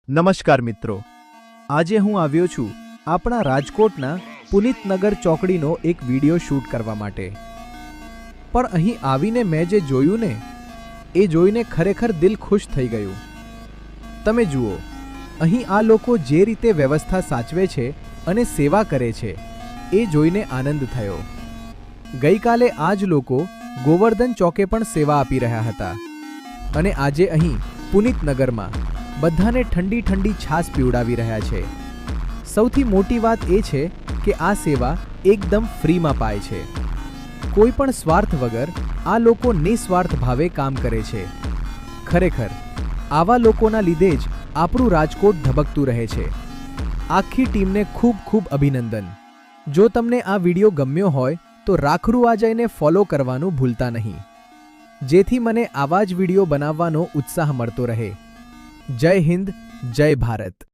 નમસ્કાર મિત્રો, આજે હું આવ્યો છું આપણા રાજકોટના પુનિતનગર ચોકડીનો એક વિડિયો શૂટ કરવા માટે। પણ અહીં આવીને મેં જે જોયું ને એ જોઈને ખરેખર દિલ ખુશ થઈ ગયું। તમે જુઓ, અહીં આ લોકો જે રીતે વ્યવસ્થા સાચવે છે અને સેવા કરે છે એ જોઈને આનંદ થયો। ગઈકાલે આ જ લોકો ગોવર્ધન ચોકે પણ સેવા આપી રહ્યા હતા અને આજે અહીં પુનિતનગરમાં બધાને ઠંડી ઠંડી છાશ પીવડાવી રહ્યા છે। સૌથી મોટી વાત એ છે કે આ સેવા એકદમ ફ્રીમાં પાય છે। કોઈ પણ સ્વાર્થ વગર આ લોકો નિસ્વાર્થ ભાવે કામ કરે છે। ખરેખર આવા લોકોના લીધે જ આપણું રાજકોટ ધબકતું રહે છે। આખી ટીમને ખૂબ ખૂબ અભિનંદન। જો તમને આ વિડિયો ગમ્યો હોય તો રાખરૂ આ જઈને ફોલો કરવાનું ભૂલતા નહીં, જેથી મને આવા જ વિડિયો બનાવવાનો ઉત્સાહ મળતો રહે। જય હિન્દ, જય ભારત।